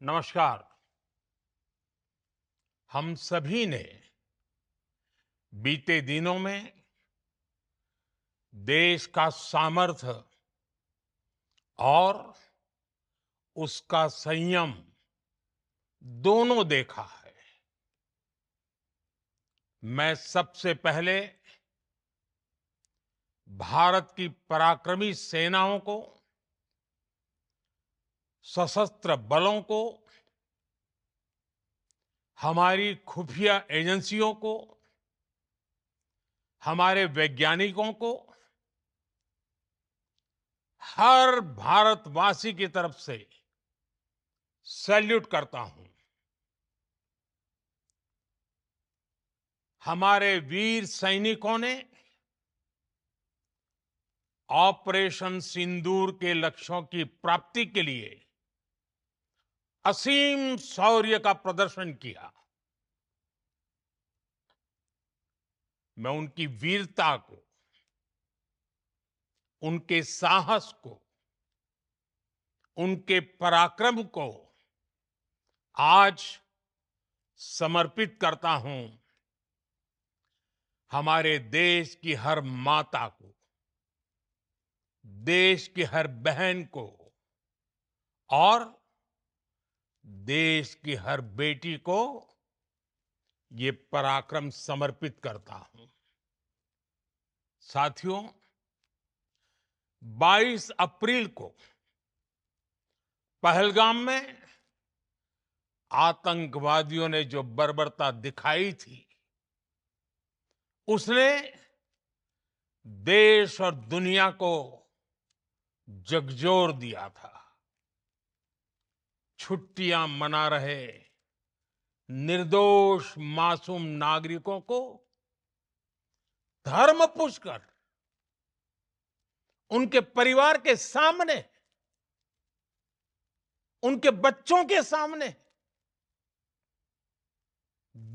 नमस्कार। हम सभी ने बीते दिनों में देश का सामर्थ्य और उसका संयम दोनों देखा है। मैं सबसे पहले भारत की पराक्रमी सेनाओं को, सशस्त्र बलों को, हमारी खुफिया एजेंसियों को, हमारे वैज्ञानिकों को, हर भारतवासी की तरफ से सैल्यूट करता हूं। हमारे वीर सैनिकों ने ऑपरेशन सिंदूर के लक्ष्यों की प्राप्ति के लिए असीम शौर्य का प्रदर्शन किया। मैं उनकी वीरता को, उनके साहस को, उनके पराक्रम को आज समर्पित करता हूं हमारे देश की हर माता को, देश की हर बहन को और देश की हर बेटी को ये पराक्रम समर्पित करता हूं। साथियों, 22 अप्रैल को पहलगाम में आतंकवादियों ने जो बर्बरता दिखाई थी, उसने देश और दुनिया को झकझोर दिया था। छुट्टियां मना रहे निर्दोष मासूम नागरिकों को धर्म पूछकर उनके परिवार के सामने, उनके बच्चों के सामने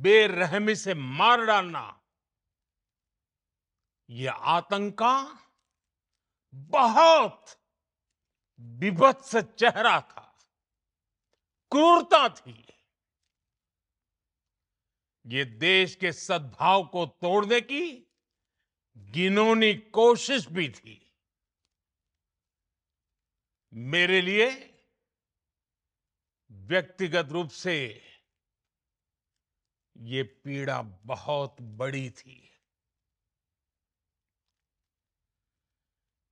बेरहमी से मार डालना, यह आतंक का बहुत बीभत्स चेहरा था, क्रूरता थी। ये देश के सद्भाव को तोड़ने की घिनौनी कोशिश भी थी। मेरे लिए व्यक्तिगत रूप से ये पीड़ा बहुत बड़ी थी।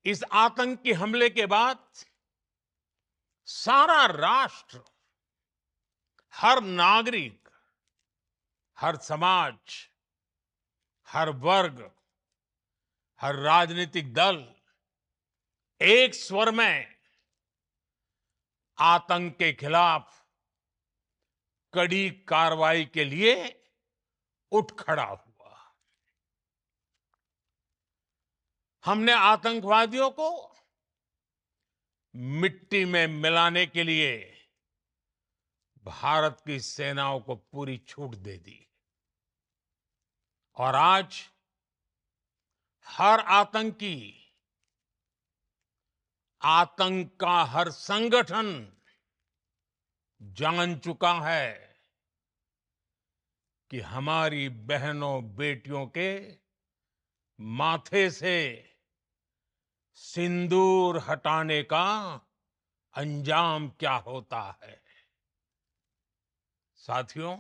इस आतंकी हमले के बाद सारा राष्ट्र, हर नागरिक, हर समाज, हर वर्ग, हर राजनीतिक दल एक स्वर में आतंक के खिलाफ कड़ी कार्रवाई के लिए उठ खड़ा हुआ। हमने आतंकवादियों को मिट्टी में मिलाने के लिए भारत की सेनाओं को पूरी छूट दे दी और आज हर आतंकी, आतंक का हर संगठन जान चुका है कि हमारी बहनों बेटियों के माथे से सिंदूर हटाने का अंजाम क्या होता है। साथियों,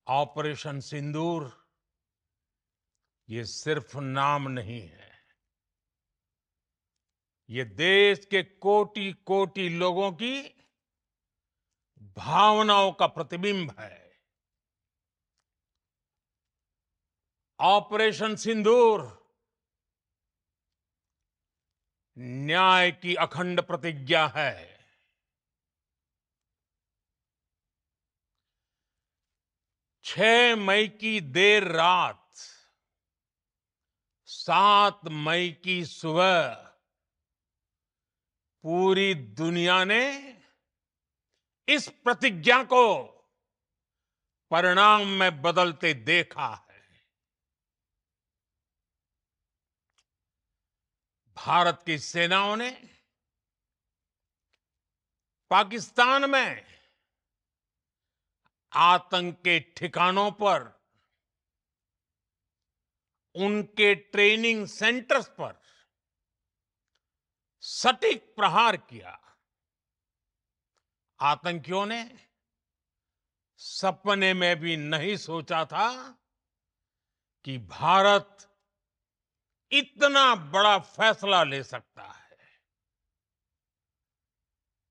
ऑपरेशन सिंदूर ये सिर्फ नाम नहीं है, ये देश के कोटि कोटि लोगों की भावनाओं का प्रतिबिंब है। ऑपरेशन सिंदूर न्याय की अखंड प्रतिज्ञा है। 6 मई की देर रात, 7 मई की सुबह पूरी दुनिया ने इस प्रतिज्ञा को परिणाम में बदलते देखा है। भारत की सेनाओं ने पाकिस्तान में आतंक के ठिकानों पर, उनके ट्रेनिंग सेंटर्स पर सटीक प्रहार किया। आतंकियों ने सपने में भी नहीं सोचा था कि भारत इतना बड़ा फैसला ले सकता है।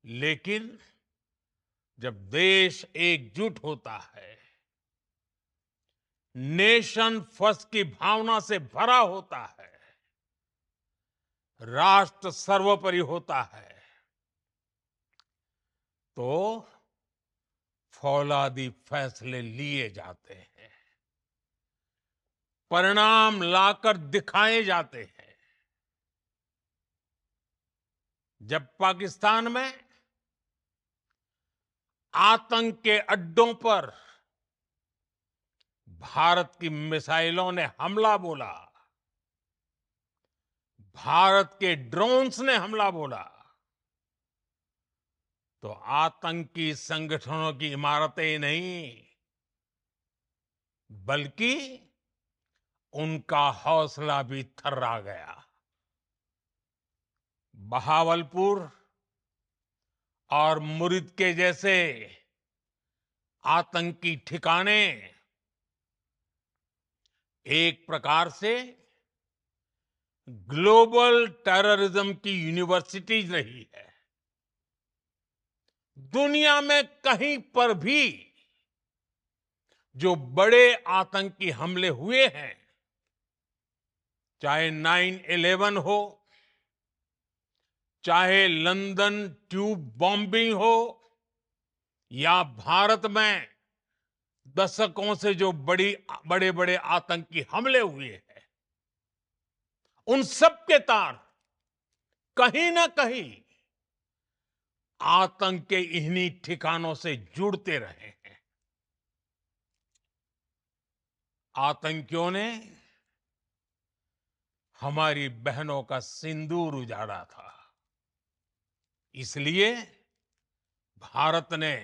लेकिन जब देश एकजुट होता है, नेशन फर्स्ट की भावना से भरा होता है, राष्ट्र सर्वोपरि होता है, तो फौलादी फैसले लिए जाते हैं, परिणाम लाकर दिखाए जाते हैं। जब पाकिस्तान में आतंक के अड्डों पर भारत की मिसाइलों ने हमला बोला, भारत के ड्रोन्स ने हमला बोला, तो आतंकी संगठनों की इमारतें नहीं, बल्कि उनका हौसला भी थर्रा गया। बहावलपुर और मुरिद के जैसे आतंकी ठिकाने एक प्रकार से ग्लोबल टेररिज्म की यूनिवर्सिटीज रही है। दुनिया में कहीं पर भी जो बड़े आतंकी हमले हुए हैं, चाहे 9/11 हो, चाहे लंदन ट्यूब बॉम्बिंग हो, या भारत में दशकों से जो बड़े बड़े आतंकी हमले हुए हैं, उन सब के तार कहीं ना कहीं आतंक के इन्हीं ठिकानों से जुड़ते रहे हैं। आतंकियों ने हमारी बहनों का सिंदूर उजाड़ा था, इसलिए भारत ने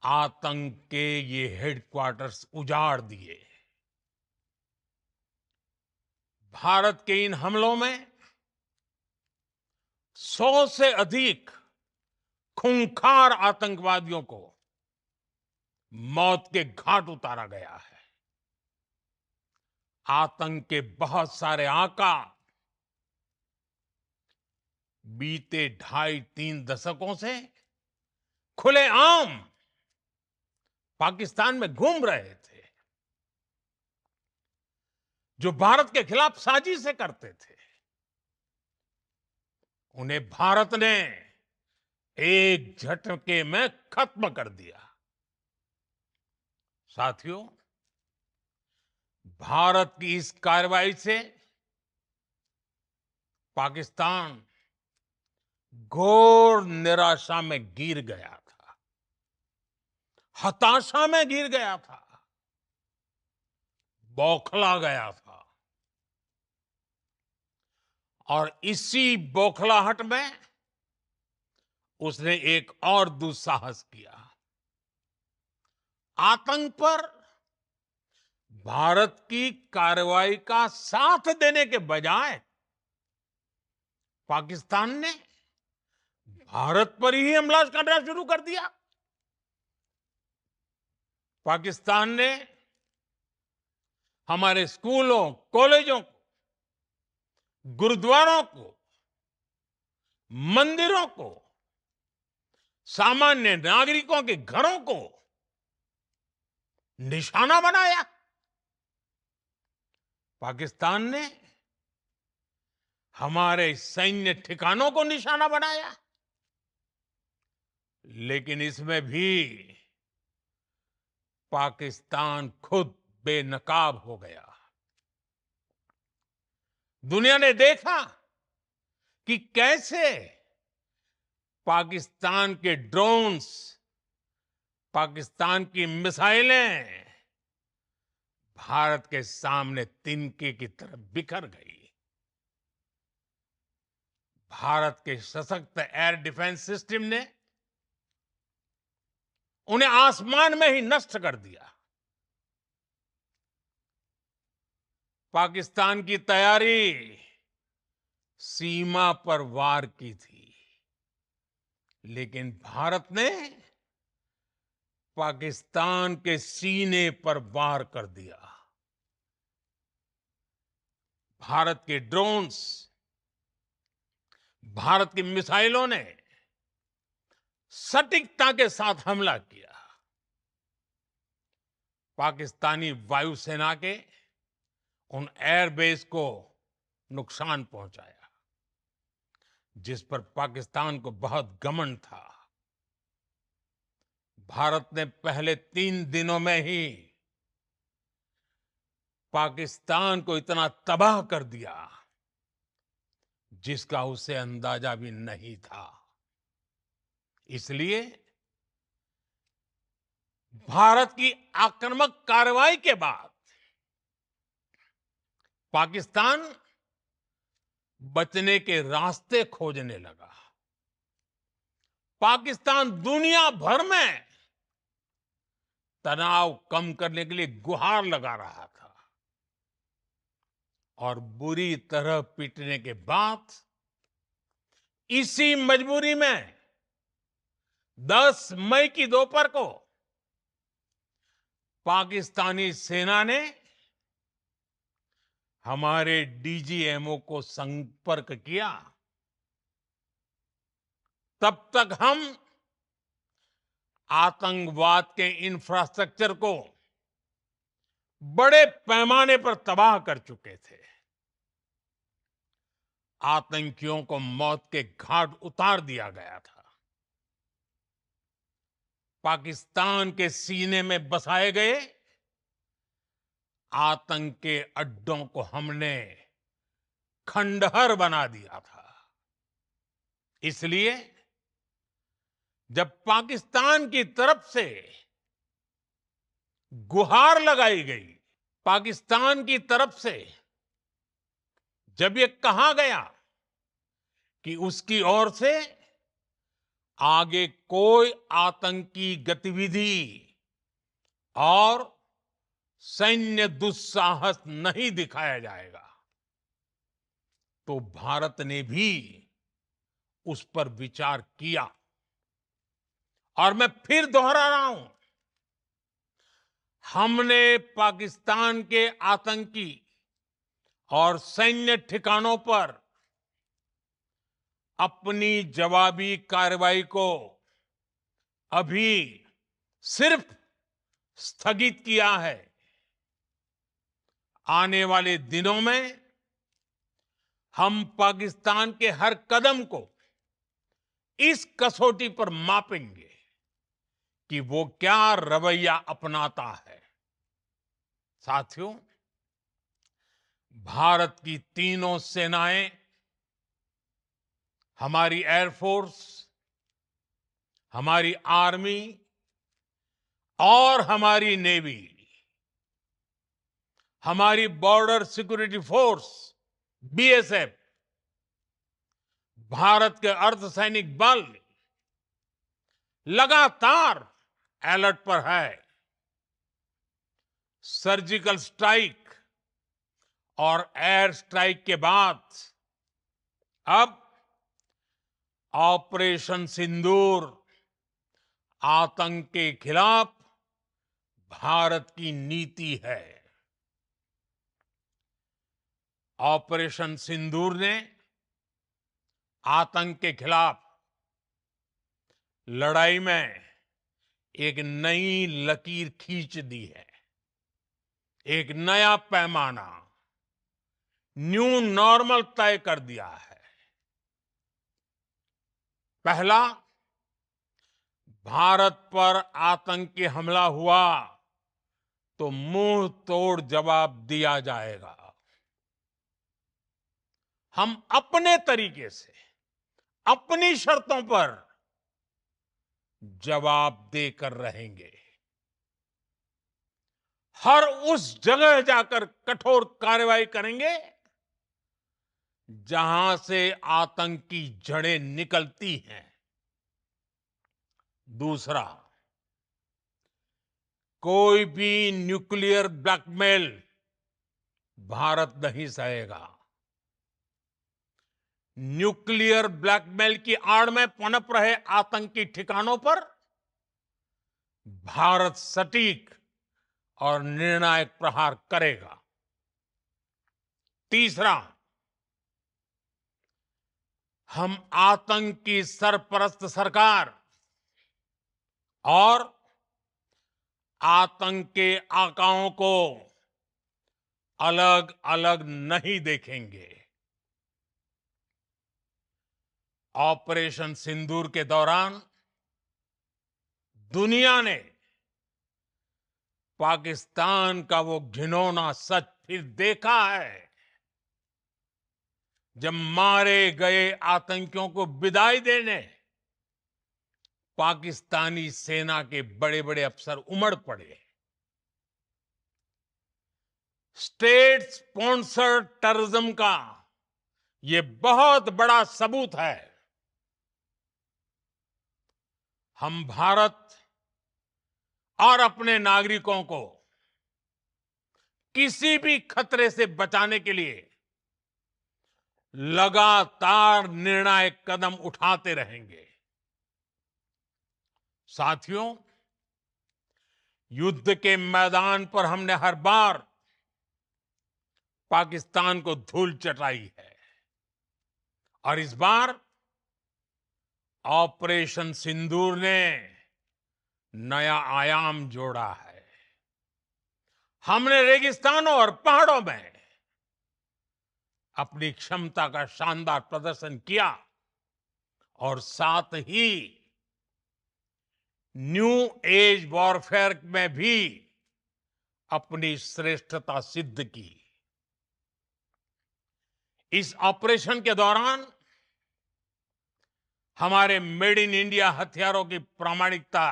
आतंक के ये हेडक्वार्टर्स उजाड़ दिए। भारत के इन हमलों में 100 से अधिक खूंखार आतंकवादियों को मौत के घाट उतारा गया है। आतंक के बहुत सारे आका बीते 2.5-3 दशकों से खुलेआम पाकिस्तान में घूम रहे थे, जो भारत के खिलाफ साजिशें करते थे। उन्हें भारत ने एक झटके में खत्म कर दिया। साथियों, भारत की इस कार्रवाई से पाकिस्तान घोर निराशा में गिर गया था, हताशा में गिर गया था, बौखला गया था। और इसी बौखलाहट में उसने एक और दुस्साहस किया। आतंक पर भारत की कार्रवाई का साथ देने के बजाय पाकिस्तान ने भारत पर ही हमला करना शुरू कर दिया। पाकिस्तान ने हमारे स्कूलों, कॉलेजों को, गुरुद्वारों को, मंदिरों को, सामान्य नागरिकों के घरों को निशाना बनाया। पाकिस्तान ने हमारे सैन्य ठिकानों को निशाना बनाया। लेकिन इसमें भी पाकिस्तान खुद बेनकाब हो गया। दुनिया ने देखा कि कैसे पाकिस्तान के ड्रोन्स, पाकिस्तान की मिसाइलें भारत के सामने तिनके की तरह बिखर गई। भारत के सशक्त एयर डिफेंस सिस्टम ने उन्हें आसमान में ही नष्ट कर दिया। पाकिस्तान की तैयारी सीमा पर वार की थी, लेकिन भारत ने पाकिस्तान के सीने पर वार कर दिया। भारत के ड्रोन्स, भारत की मिसाइलों ने सटीकता के साथ हमला किया। पाकिस्तानी वायुसेना के उन एयरबेस को नुकसान पहुंचाया, जिस पर पाकिस्तान को बहुत घमंड था। भारत ने पहले 3 दिनों में ही पाकिस्तान को इतना तबाह कर दिया, जिसका उसे अंदाजा भी नहीं था। इसलिए भारत की आक्रामक कार्रवाई के बाद पाकिस्तान बचने के रास्ते खोजने लगा। पाकिस्तान दुनिया भर में तनाव कम करने के लिए गुहार लगा रहा था, और बुरी तरह पीटने के बाद इसी मजबूरी में 10 मई की दोपहर को पाकिस्तानी सेना ने हमारे डीजीएमओ को संपर्क किया। तब तक हम आतंकवाद के इंफ्रास्ट्रक्चर को बड़े पैमाने पर तबाह कर चुके थे। आतंकियों को मौत के घाट उतार दिया गया था। पाकिस्तान के सीने में बसाए गए आतंक के अड्डों को हमने खंडहर बना दिया था। इसलिए जब पाकिस्तान की तरफ से गुहार लगाई गई, पाकिस्तान की तरफ से जब ये कहा गया कि उसकी ओर से आगे कोई आतंकी गतिविधि और सैन्य दुस्साहस नहीं दिखाया जाएगा, तो भारत ने भी उस पर विचार किया। और मैं फिर दोहरा रहा हूं, हमने पाकिस्तान के आतंकी और सैन्य ठिकानों पर अपनी जवाबी कार्रवाई को अभी सिर्फ स्थगित किया है। आने वाले दिनों में हम पाकिस्तान के हर कदम को इस कसौटी पर मापेंगे कि वो क्या रवैया अपनाता है। साथियों, भारत की तीनों सेनाएं, हमारी एयरफोर्स, हमारी आर्मी और हमारी नेवी, हमारी border security force BSF, Bharat के अर्धसैनिक बल लगातार अलर्ट पर है। सर्जिकल स्ट्राइक और एयर स्ट्राइक के बाद अब ऑपरेशन सिंदूर आतंक के खिलाफ भारत की नीति है। ऑपरेशन सिंदूर ने आतंक के खिलाफ लड़ाई में एक नई लकीर खींच दी है, एक नया पैमाना, न्यू नॉर्मल तय कर दिया है। पहला, भारत पर आतंकी हमला हुआ तो मुंह तोड़ जवाब दिया जाएगा। हम अपने तरीके से, अपनी शर्तों पर जवाब देकर रहेंगे। हर उस जगह जाकर कठोर कार्रवाई करेंगे जहां से आतंक की जड़ें निकलती हैं। दूसरा, कोई भी न्यूक्लियर ब्लैकमेल भारत नहीं सहेगा। न्यूक्लियर ब्लैकमेल की आड़ में पनप रहे आतंकी ठिकानों पर भारत सटीक और निर्णायक प्रहार करेगा। तीसरा, हम आतंक की सरपरस्त सरकार और आतंक के आकाओं को अलग अलग नहीं देखेंगे। ऑपरेशन सिंदूर के दौरान दुनिया ने पाकिस्तान का वो घिनौना सच फिर देखा है, जब मारे गए आतंकियों को विदाई देने पाकिस्तानी सेना के बड़े बड़े अफसर उमड़ पड़े। स्टेट स्पॉन्सर्ड टेररिज्म का ये बहुत बड़ा सबूत है। हम भारत और अपने नागरिकों को किसी भी खतरे से बचाने के लिए लगातार निर्णायक कदम उठाते रहेंगे। साथियों, युद्ध के मैदान पर हमने हर बार पाकिस्तान को धूल चटाई है और इस बार ऑपरेशन सिंदूर ने नया आयाम जोड़ा है। हमने रेगिस्तानों और पहाड़ों में अपनी क्षमता का शानदार प्रदर्शन किया और साथ ही न्यू एज वॉरफेयर में भी अपनी श्रेष्ठता सिद्ध की। इस ऑपरेशन के दौरान हमारे मेड इन इंडिया हथियारों की प्रामाणिकता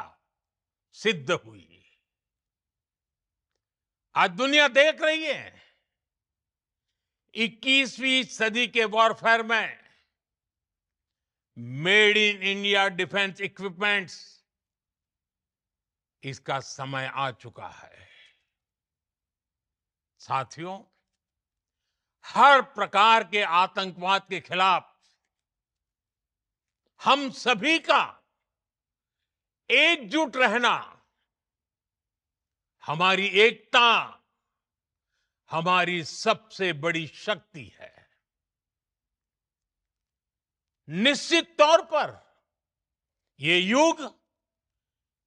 सिद्ध हुई। आज दुनिया देख रही है 21वीं सदी के वॉरफेयर में made in India defence equipments, इसका समय आ चुका है। साथियों, हर प्रकार के आतंकवाद के खिलाफ हम सभी का एकजुट रहना हमारी एकता, हमारी सबसे बड़ी शक्ति है। निश्चित तौर पर ये युग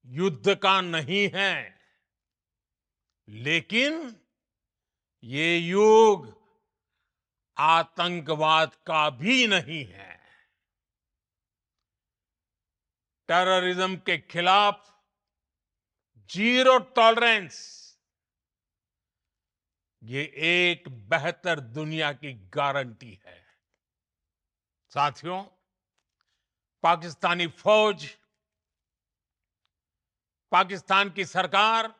युद्ध का नहीं है, लेकिन ये युग आतंकवाद का भी नहीं है। टेररिज्म के खिलाफ जीरो टॉलरेंस, ये एक बेहतर दुनिया की गारंटी है। साथियों, पाकिस्तानी फौज, पाकिस्तान की सरकार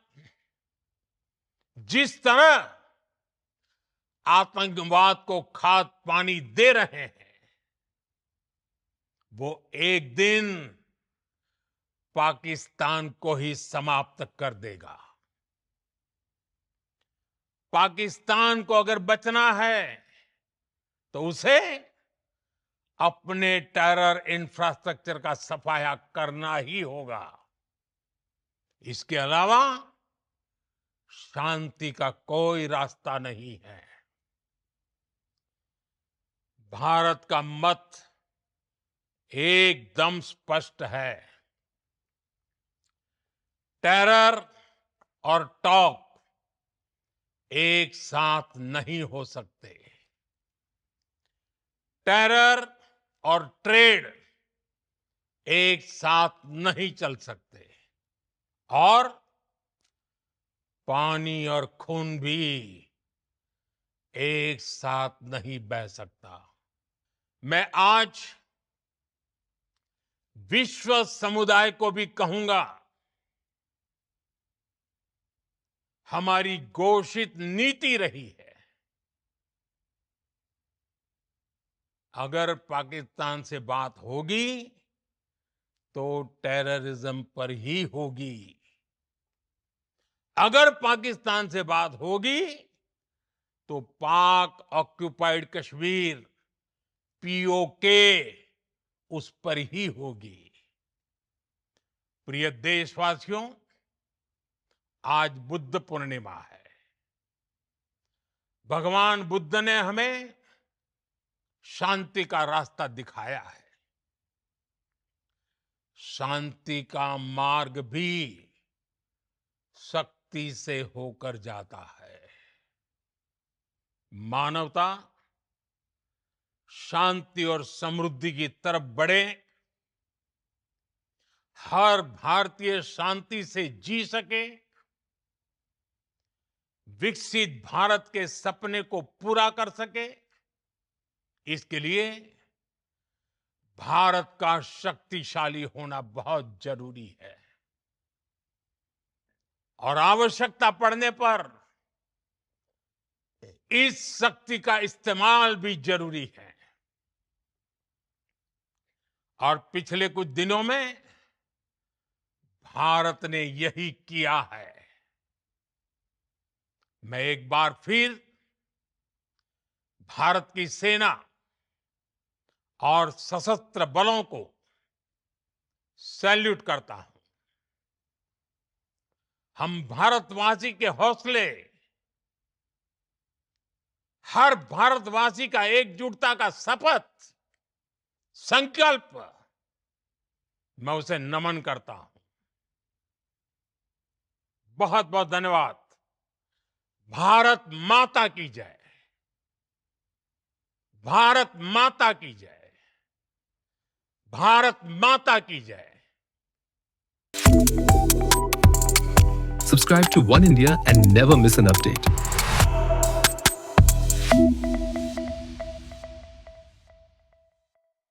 जिस तरह आतंकवाद को खाद पानी दे रहे हैं, वो एक दिन पाकिस्तान को ही समाप्त कर देगा। पाकिस्तान को अगर बचना है तो उसे अपने टेरर इंफ्रास्ट्रक्चर का सफाया करना ही होगा। इसके अलावा शांति का कोई रास्ता नहीं है। भारत का मत एकदम स्पष्ट है। टेरर और टॉक एक साथ नहीं हो सकते। टेरर और ट्रेड एक साथ नहीं चल सकते और पानी और खून भी एक साथ नहीं बह सकता। मैं आज विश्व समुदाय को भी कहूंगा, हमारी घोषित नीति रही है अगर पाकिस्तान से बात होगी तो टेररिज्म पर ही होगी। अगर पाकिस्तान से बात होगी तो पाक ऑक्युपाइड कश्मीर पीओके उस पर ही होगी। प्रिय देशवासियों, आज बुद्ध पूर्णिमा है। भगवान बुद्ध ने हमें शांति का रास्ता दिखाया है। शांति का मार्ग भी शक्ति से होकर जाता है। मानवता शांति और समृद्धि की तरफ बढ़े, हर भारतीय शांति से जी सके, विकसित भारत के सपने को पूरा कर सके, इसके लिए भारत का शक्तिशाली होना बहुत जरूरी है। और आवश्यकता पड़ने पर इस शक्ति का इस्तेमाल भी जरूरी है। और पिछले कुछ दिनों में भारत ने यही किया है। मैं एक बार फिर भारत की सेना और सशस्त्र बलों को सैल्यूट करता हूं। हम भारतवासी के हौसले, हर भारतवासी का एकजुटता का शपथ, संकल्प, मैं उसे नमन करता हूं। बहुत बहुत धन्यवाद। भारत माता की जय। भारत माता की जय। भारत माता की जय। Subscribe to One India and never miss an update.